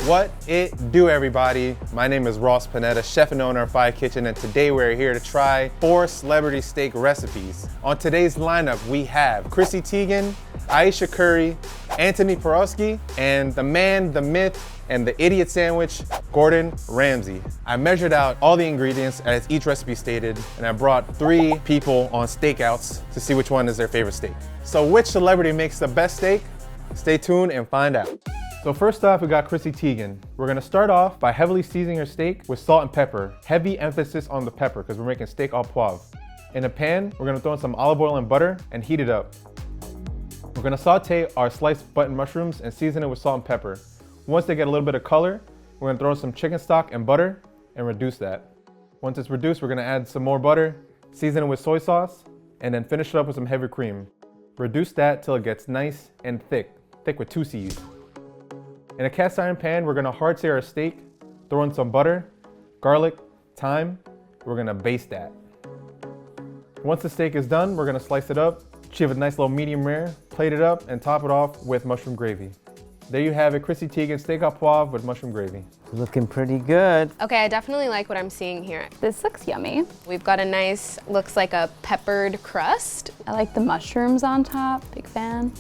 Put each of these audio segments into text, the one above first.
What it do, everybody? My name is Ross Panetta, chef and owner of Fire Kitchen, and today we're here to try 4 celebrity steak recipes. On today's lineup, we have Chrissy Teigen, Ayesha Curry, Antoni Porowski, and the man, the myth, and the idiot sandwich, Gordon Ramsay. I measured out all the ingredients as each recipe stated, and I brought 3 people on stakeouts to see which one is their favorite steak. So which celebrity makes the best steak? Stay tuned and find out. So first off, we got Chrissy Teigen. We're gonna start off by heavily seasoning her steak with salt and pepper. Heavy emphasis on the pepper because we're making steak au poivre. In a pan, we're gonna throw in some olive oil and butter and heat it up. We're gonna saute our sliced button mushrooms and season it with salt and pepper. Once they get a little bit of color, we're gonna throw in some chicken stock and butter and reduce that. Once it's reduced, we're gonna add some more butter, season it with soy sauce, and then finish it up with some heavy cream. Reduce that till it gets nice and thick with 2 C's. In a cast iron pan, we're gonna hard sear our steak, throw in some butter, garlic, thyme. We're gonna baste that. Once the steak is done, we're gonna slice it up, achieve a nice little medium rare, plate it up, and top it off with mushroom gravy. There you have it, Chrissy Teigen steak au poivre with mushroom gravy. Looking pretty good. Okay, I definitely like what I'm seeing here. This looks yummy. We've got a nice, looks like a peppered crust. I like the mushrooms on top, big fan.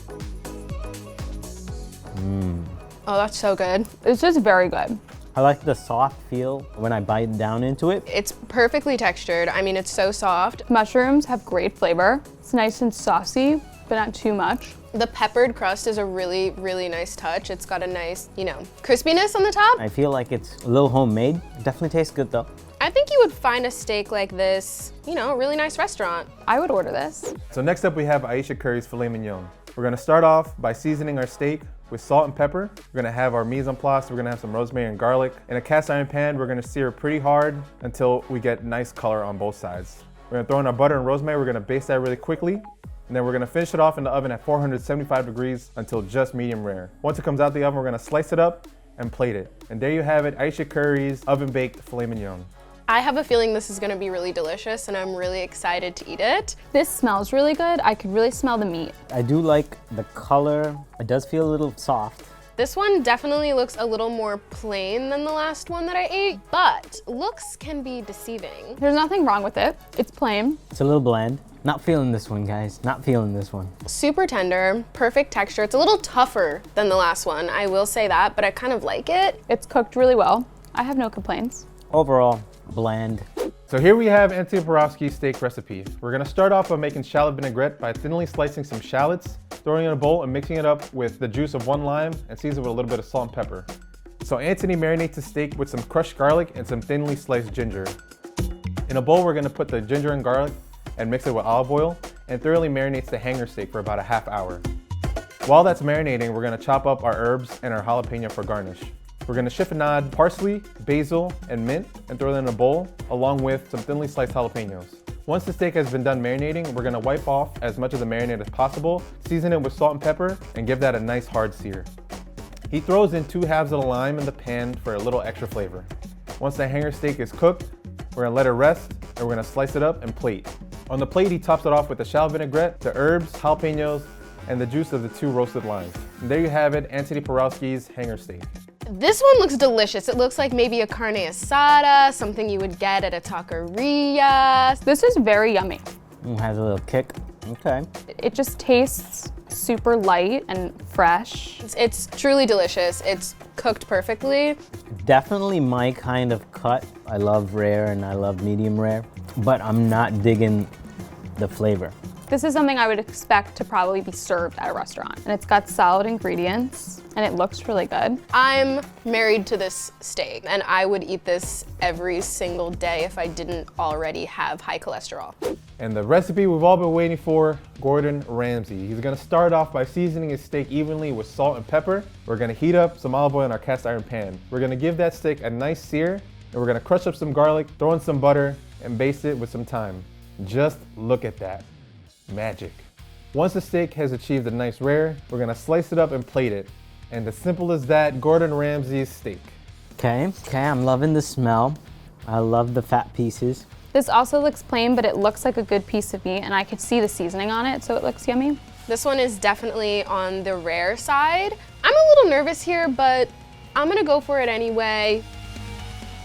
Oh, that's so good. It's just very good. I like the soft feel when I bite down into it. It's perfectly textured. I mean, it's so soft. Mushrooms have great flavor. It's nice and saucy, but not too much. The peppered crust is a really, really nice touch. It's got a nice, crispiness on the top. I feel like it's a little homemade. It definitely tastes good though. I think you would find a steak like this, a really nice restaurant. I would order this. So next up we have Ayesha Curry's filet mignon. We're gonna start off by seasoning our steak with salt and pepper. We're gonna have our mise en place. We're gonna have some rosemary and garlic. In a cast iron pan, we're gonna sear pretty hard until we get nice color on both sides. We're gonna throw in our butter and rosemary. We're gonna baste that really quickly. And then we're gonna finish it off in the oven at 475 degrees until just medium rare. Once it comes out the oven, we're gonna slice it up and plate it. And there you have it, Ayesha Curry's oven-baked filet mignon. I have a feeling this is gonna be really delicious and I'm really excited to eat it. This smells really good. I could really smell the meat. I do like the color. It does feel a little soft. This one definitely looks a little more plain than the last one that I ate, but looks can be deceiving. There's nothing wrong with it. It's plain. It's a little bland. Not feeling this one, guys. Not feeling this one. Super tender, perfect texture. It's a little tougher than the last one, I will say that, but I kind of like it. It's cooked really well. I have no complaints. Overall, bland. So here we have Antoni Porowski's steak recipe. We're gonna start off by making shallot vinaigrette by thinly slicing some shallots, throwing it in a bowl and mixing it up with the juice of 1 lime and season with a little bit of salt and pepper. So Antoni marinates the steak with some crushed garlic and some thinly sliced ginger. In a bowl, we're gonna put the ginger and garlic and mix it with olive oil and thoroughly marinates the hanger steak for about a half hour. While that's marinating, we're gonna chop up our herbs and our jalapeno for garnish. We're gonna chiffonade parsley, basil, and mint and throw them in a bowl along with some thinly sliced jalapenos. Once the steak has been done marinating, we're gonna wipe off as much of the marinade as possible, season it with salt and pepper, and give that a nice hard sear. He throws in 2 halves of the lime in the pan for a little extra flavor. Once the hanger steak is cooked, we're gonna let it rest and we're gonna slice it up and plate. On the plate, he tops it off with the shallot vinaigrette, the herbs, jalapenos, and the juice of the 2 roasted limes. And there you have it, Antoni Porowski's hanger steak. This one looks delicious. It looks like maybe a carne asada, something you would get at a taqueria. This is very yummy. Has a little kick. Okay. It just tastes super light and fresh. It's truly delicious. It's cooked perfectly. Definitely my kind of cut. I love rare and I love medium rare, but I'm not digging the flavor. This is something I would expect to probably be served at a restaurant. And it's got solid ingredients and it looks really good. I'm married to this steak and I would eat this every single day if I didn't already have high cholesterol. And the recipe we've all been waiting for, Gordon Ramsay. He's gonna start off by seasoning his steak evenly with salt and pepper. We're gonna heat up some olive oil in our cast iron pan. We're gonna give that steak a nice sear, and we're gonna crush up some garlic, throw in some butter, and baste it with some thyme. Just look at that. Magic. Once the steak has achieved a nice rare, we're gonna slice it up and plate it. And as simple as that, Gordon Ramsay's steak. Okay, I'm loving the smell. I love the fat pieces. This also looks plain, but it looks like a good piece of meat and I could see the seasoning on it, so it looks yummy. This one is definitely on the rare side. I'm a little nervous here, but I'm gonna go for it anyway.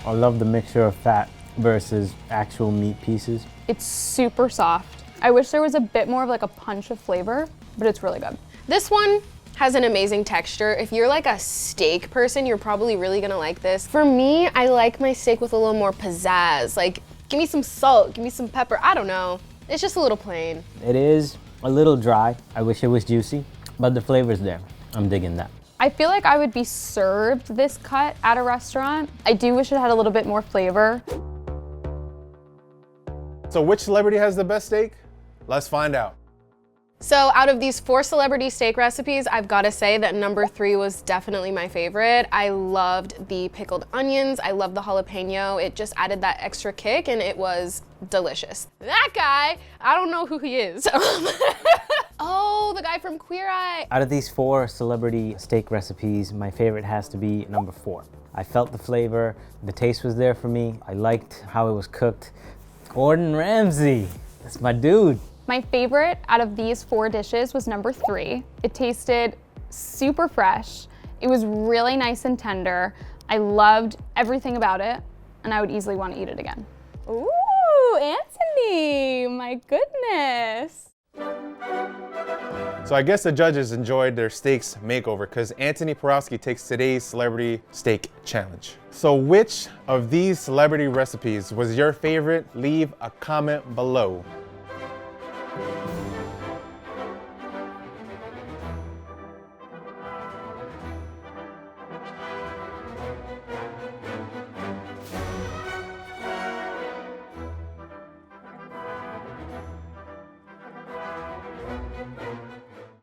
I love the mixture of fat versus actual meat pieces. It's super soft. I wish there was a bit more of like a punch of flavor, but it's really good. This one has an amazing texture. If you're like a steak person, you're probably really gonna like this. For me, I like my steak with a little more pizzazz. Like, give me some salt, give me some pepper, I don't know. It's just a little plain. It is a little dry. I wish it was juicy, but the flavor's there. I'm digging that. I feel like I would be served this cut at a restaurant. I do wish it had a little bit more flavor. So which celebrity has the best steak? Let's find out. So out of these 4 celebrity steak recipes, I've gotta say that number 3 was definitely my favorite. I loved the pickled onions. I loved the jalapeno. It just added that extra kick and it was delicious. That guy, I don't know who he is. Oh, the guy from Queer Eye. Out of these 4 celebrity steak recipes, my favorite has to be number 4. I felt the flavor, the taste was there for me. I liked how it was cooked. Gordon Ramsay, that's my dude. My favorite out of these 4 dishes was number 3. It tasted super fresh. It was really nice and tender. I loved everything about it, and I would easily want to eat it again. Ooh, Antoni, my goodness. So I guess the judges enjoyed their steaks makeover because Antoni Porowski takes today's celebrity steak challenge. So which of these celebrity recipes was your favorite? Leave a comment below.